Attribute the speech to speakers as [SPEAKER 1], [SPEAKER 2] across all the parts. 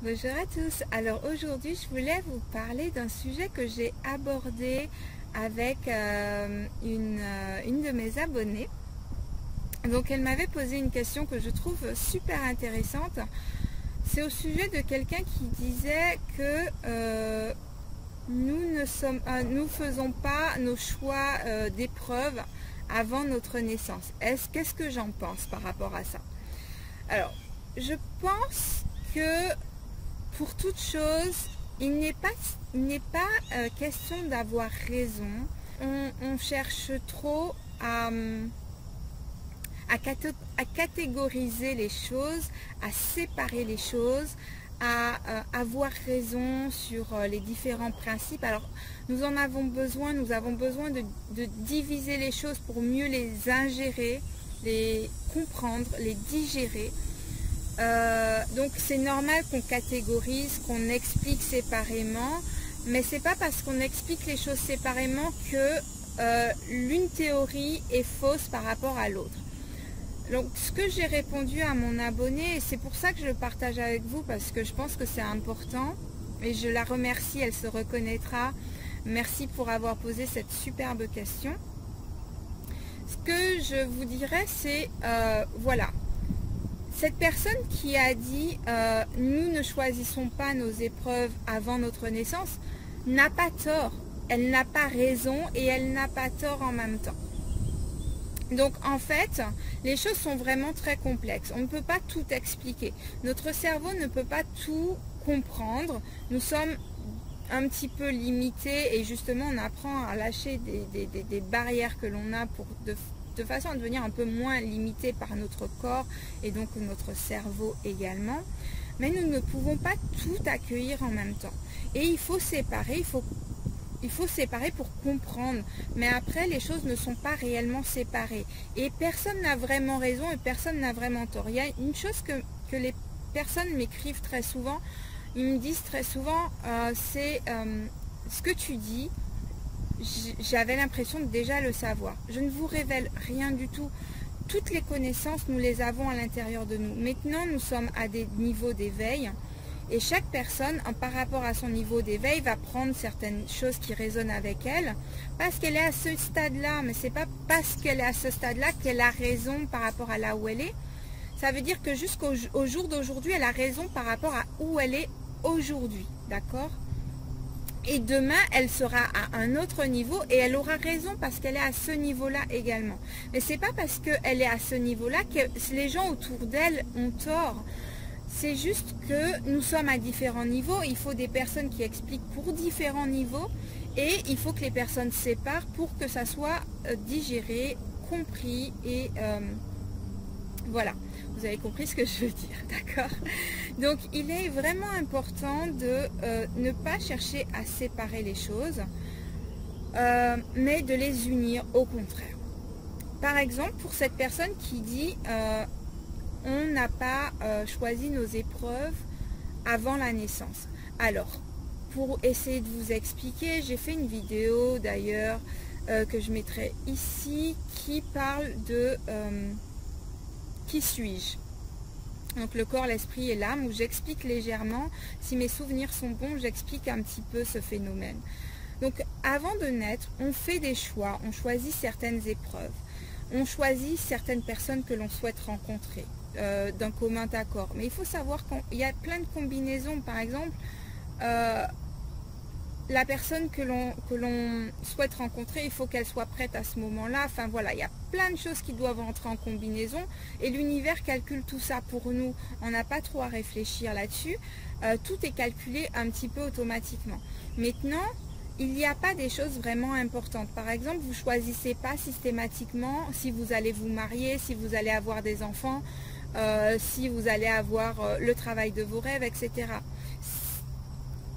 [SPEAKER 1] Bonjour à tous. Alors aujourd'hui, je voulais vous parler d'un sujet que j'ai abordé avec une de mes abonnées. Donc elle m'avait posé une question que je trouve super intéressante. C'est au sujet de quelqu'un qui disait que nous faisons pas nos choix d'épreuves avant notre naissance. Qu'est-ce que j'en pense par rapport à ça? Alors, je pense que pour toute chose, il n'est pas question d'avoir raison. On cherche trop à catégoriser les choses, à séparer les choses, à avoir raison sur les différents principes. Alors, nous avons besoin de diviser les choses pour mieux les ingérer, les comprendre, les digérer. Donc c'est normal qu'on catégorise, qu'on explique séparément, mais c'est pas parce qu'on explique les choses séparément que l'une théorie est fausse par rapport à l'autre. Donc ce que j'ai répondu à mon abonnée, et c'est pour ça que je le partage avec vous, parce que je pense que c'est important, et je la remercie, elle se reconnaîtra. Merci pour avoir posé cette superbe question. Ce que je vous dirais, c'est voilà. Cette personne qui a dit nous ne choisissons pas nos épreuves avant notre naissance n'a pas tort, elle n'a pas raison et elle n'a pas tort en même temps. Donc en fait, les choses sont vraiment très complexes. On ne peut pas tout expliquer. Notre cerveau ne peut pas tout comprendre. Nous sommes un petit peu limités et justement on apprend à lâcher des barrières que l'on a de façon à devenir un peu moins limité par notre corps et donc notre cerveau également. Mais nous ne pouvons pas tout accueillir en même temps. Et il faut séparer, il faut séparer pour comprendre. Mais après, les choses ne sont pas réellement séparées. Et personne n'a vraiment raison et personne n'a vraiment tort. Il y a une chose que les personnes m'écrivent très souvent, ils me disent très souvent, c'est ce que tu dis, j'avais l'impression de déjà le savoir. Je ne vous révèle rien du tout. Toutes les connaissances, nous les avons à l'intérieur de nous. Maintenant, nous sommes à des niveaux d'éveil. Et chaque personne, par rapport à son niveau d'éveil, va prendre certaines choses qui résonnent avec elle. Parce qu'elle est à ce stade-là. Mais ce n'est pas parce qu'elle est à ce stade-là qu'elle a raison par rapport à là où elle est. Ça veut dire que jusqu'au jour d'aujourd'hui, elle a raison par rapport à où elle est aujourd'hui. D'accord ? Et demain, elle sera à un autre niveau et elle aura raison parce qu'elle est à ce niveau-là également. Mais ce n'est pas parce qu'elle est à ce niveau-là que les gens autour d'elle ont tort. C'est juste que nous sommes à différents niveaux. Il faut des personnes qui expliquent pour différents niveaux et il faut que les personnes séparent pour que ça soit digéré, compris et voilà. Vous avez compris ce que je veux dire, d'accord? Donc, il est vraiment important de ne pas chercher à séparer les choses, mais de les unir au contraire. Par exemple, pour cette personne qui dit on n'a pas choisi nos épreuves avant la naissance. Alors, pour essayer de vous expliquer, j'ai fait une vidéo d'ailleurs que je mettrai ici qui parle de qui suis-je? Donc le corps, l'esprit et l'âme, où j'explique légèrement, si mes souvenirs sont bons, j'explique un petit peu ce phénomène. Donc avant de naître, on fait des choix, on choisit certaines épreuves, on choisit certaines personnes que l'on souhaite rencontrer d'un commun accord. Mais il faut savoir qu'il y a plein de combinaisons, par exemple, la personne que l'on souhaite rencontrer, il faut qu'elle soit prête à ce moment-là. Enfin voilà, il y a plein de choses qui doivent entrer en combinaison et l'univers calcule tout ça pour nous. On n'a pas trop à réfléchir là-dessus. Tout est calculé un petit peu automatiquement. Maintenant, il n'y a pas des choses vraiment importantes. Par exemple, vous ne choisissez pas systématiquement si vous allez vous marier, si vous allez avoir des enfants, si vous allez avoir le travail de vos rêves, etc.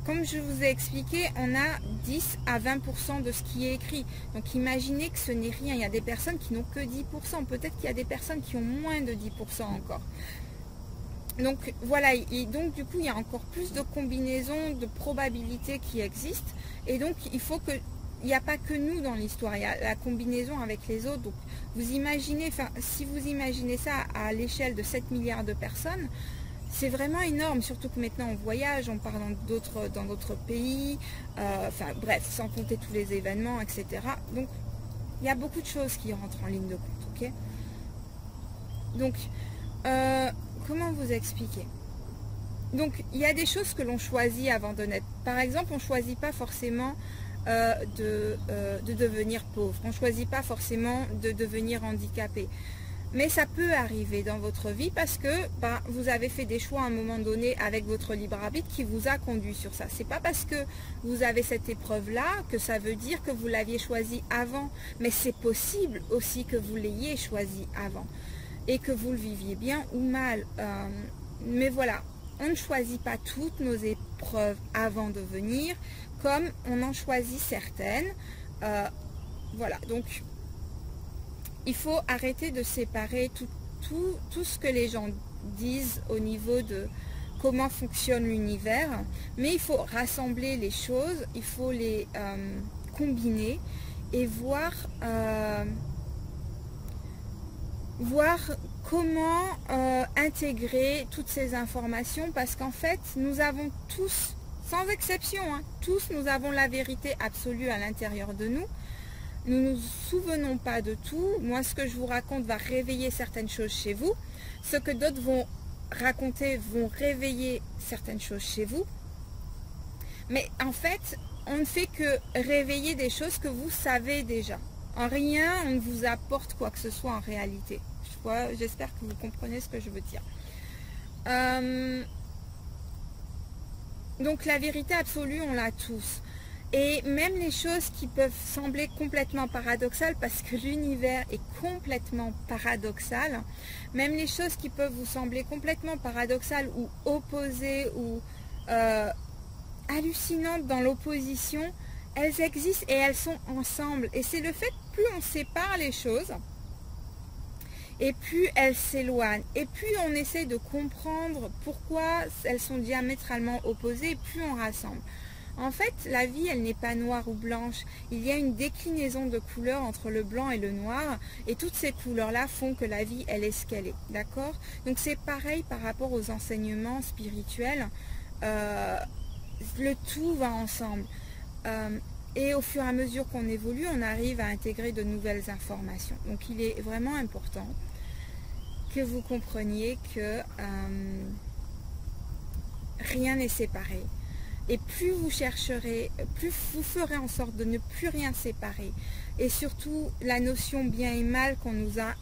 [SPEAKER 1] Comme je vous ai expliqué, on a 10 à 20% de ce qui est écrit. Donc imaginez que ce n'est rien. Il y a des personnes qui n'ont que 10%. Peut-être qu'il y a des personnes qui ont moins de 10% encore. Donc voilà, et donc du coup, il y a encore plus de combinaisons, de probabilités qui existent. Et donc il faut que... Il n'y a pas que nous dans l'histoire, il y a la combinaison avec les autres. Donc vous imaginez, si vous imaginez ça à l'échelle de 7 milliards de personnes, c'est vraiment énorme, surtout que maintenant on voyage, on part dans d'autres pays, enfin bref, sans compter tous les événements, etc. Donc il y a beaucoup de choses qui rentrent en ligne de compte, ok? Donc, comment vous expliquer? Donc, il y a des choses que l'on choisit avant de naître. Par exemple, on ne choisit pas forcément de devenir pauvre. On ne choisit pas forcément de devenir handicapé. Mais ça peut arriver dans votre vie parce que vous avez fait des choix à un moment donné avec votre libre arbitre qui vous a conduit sur ça. C'est pas parce que vous avez cette épreuve-là que ça veut dire que vous l'aviez choisi avant. Mais c'est possible aussi que vous l'ayez choisi avant et que vous le viviez bien ou mal. Mais voilà, on ne choisit pas toutes nos épreuves avant de venir, comme on en choisit certaines. Voilà, donc il faut arrêter de séparer tout ce que les gens disent au niveau de comment fonctionne l'univers, mais il faut rassembler les choses, il faut les combiner et voir comment intégrer toutes ces informations, parce qu'en fait, nous avons tous, sans exception, hein, tous nous avons la vérité absolue à l'intérieur de nous. Nous ne nous souvenons pas de tout. Moi, ce que je vous raconte va réveiller certaines choses chez vous. Ce que d'autres vont raconter vont réveiller certaines choses chez vous. Mais en fait, on ne fait que réveiller des choses que vous savez déjà. En rien, on ne vous apporte quoi que ce soit en réalité. J'espère que vous comprenez ce que je veux dire. Donc la vérité absolue, on l'a tous. Et même les choses qui peuvent sembler complètement paradoxales, parce que l'univers est complètement paradoxal, même les choses qui peuvent vous sembler complètement paradoxales ou opposées ou hallucinantes dans l'opposition, elles existent et elles sont ensemble. Et c'est le fait que plus on sépare les choses, et plus elles s'éloignent, et plus on essaie de comprendre pourquoi elles sont diamétralement opposées, plus on rassemble. En fait, la vie, elle n'est pas noire ou blanche. Il y a une déclinaison de couleurs entre le blanc et le noir. Et toutes ces couleurs-là font que la vie, elle est ce qu'elle est. D'accord? Donc c'est pareil par rapport aux enseignements spirituels. Le tout va ensemble. Et au fur et à mesure qu'on évolue, on arrive à intégrer de nouvelles informations. Donc il est vraiment important que vous compreniez que rien n'est séparé. Et plus vous chercherez, plus vous ferez en sorte de ne plus rien séparer. Et surtout, la notion bien et mal qu'on nous a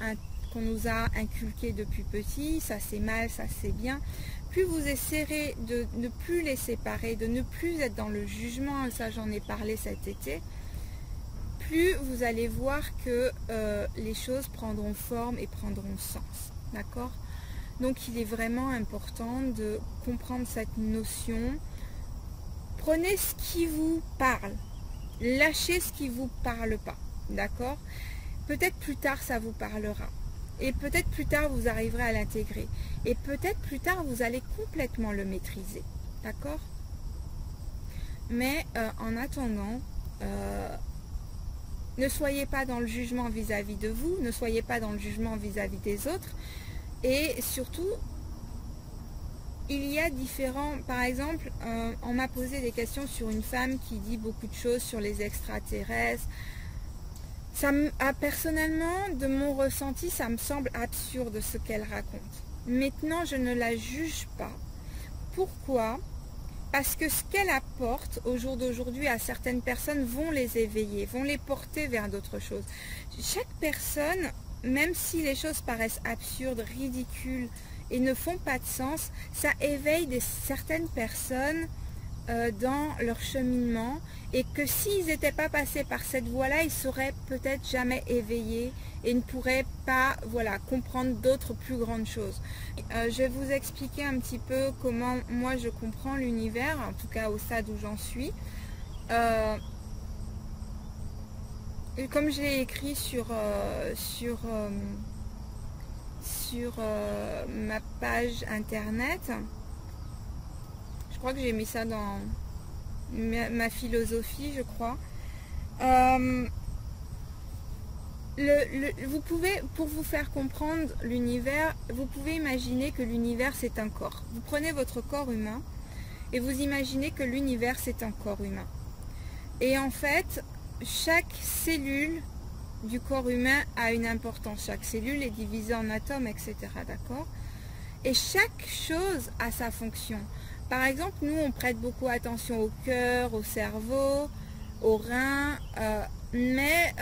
[SPEAKER 1] inculquée depuis petit, ça c'est mal, ça c'est bien. Plus vous essaierez de ne plus les séparer, de ne plus être dans le jugement, ça j'en ai parlé cet été, plus vous allez voir que les choses prendront forme et prendront sens. D'accord? Donc il est vraiment important de comprendre cette notion. Prenez ce qui vous parle, lâchez ce qui ne vous parle pas, d'accord? Peut-être plus tard ça vous parlera, et peut-être plus tard vous arriverez à l'intégrer, et peut-être plus tard vous allez complètement le maîtriser, d'accord? Mais en attendant, ne soyez pas dans le jugement vis-à-vis de vous, ne soyez pas dans le jugement vis-à-vis des autres, et surtout, il y a différents, par exemple, on m'a posé des questions sur une femme qui dit beaucoup de choses sur les extraterrestres. Ça personnellement, de mon ressenti, ça me semble absurde ce qu'elle raconte. Maintenant, je ne la juge pas. Pourquoi? Parce que ce qu'elle apporte au jour d'aujourd'hui à certaines personnes vont les éveiller, vont les porter vers d'autres choses. Chaque personne, même si les choses paraissent absurdes, ridicules, et ne font pas de sens, ça éveille certaines personnes dans leur cheminement, et que s'ils n'étaient pas passés par cette voie-là, ils seraient peut-être jamais éveillés et ne pourraient pas comprendre d'autres plus grandes choses. Je vais vous expliquer un petit peu comment moi je comprends l'univers, en tout cas au stade où j'en suis. Comme je l'ai écrit sur ma page internet, je crois que j'ai mis ça dans ma philosophie, je crois. vous pouvez, pour vous faire comprendre l'univers, vous pouvez imaginer que l'univers c'est un corps. Vous prenez votre corps humain et vous imaginez que l'univers c'est un corps humain. Et en fait, chaque cellule du corps humain a une importance. Chaque cellule est divisée en atomes, etc. D'accord? Et chaque chose a sa fonction. Par exemple, nous, on prête beaucoup attention au cœur, au cerveau, aux reins, mais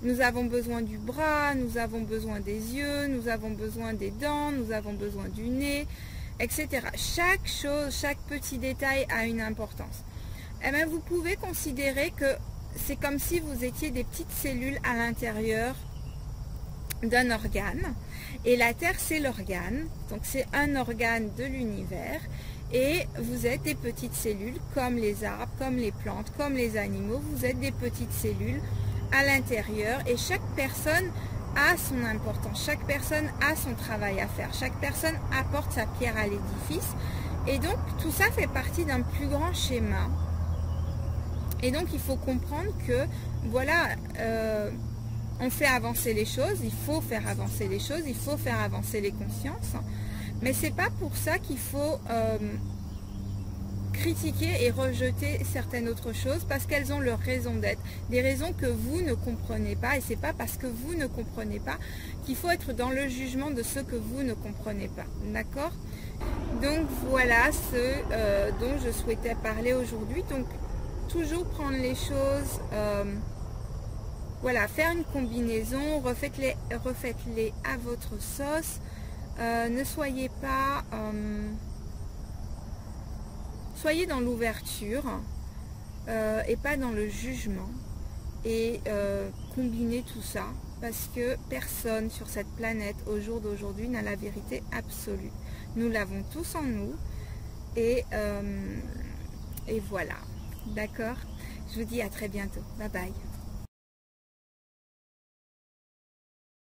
[SPEAKER 1] nous avons besoin du bras, nous avons besoin des yeux, nous avons besoin des dents, nous avons besoin du nez, etc. Chaque chose, chaque petit détail a une importance. Eh bien, vous pouvez considérer que c'est comme si vous étiez des petites cellules à l'intérieur d'un organe. Et la Terre, c'est l'organe. Donc, c'est un organe de l'univers. Et vous êtes des petites cellules comme les arbres, comme les plantes, comme les animaux. Vous êtes des petites cellules à l'intérieur. Et chaque personne a son importance. Chaque personne a son travail à faire. Chaque personne apporte sa pierre à l'édifice. Et donc, tout ça fait partie d'un plus grand schéma. Et donc, il faut comprendre que, voilà, on fait avancer les choses, il faut faire avancer les choses, il faut faire avancer les consciences. Mais c'est pas pour ça qu'il faut critiquer et rejeter certaines autres choses parce qu'elles ont leur raison d'être. Des raisons que vous ne comprenez pas. Et c'est pas parce que vous ne comprenez pas qu'il faut être dans le jugement de ce que vous ne comprenez pas. D'accord? Donc, voilà ce dont je souhaitais parler aujourd'hui. Donc, toujours prendre les choses, voilà, faire une combinaison, refaites-les à votre sauce, ne soyez pas, soyez dans l'ouverture et pas dans le jugement et combinez tout ça parce que personne sur cette planète au jour d'aujourd'hui n'a la vérité absolue. Nous l'avons tous en nous et voilà. D'accord? Je vous dis à très bientôt. Bye bye.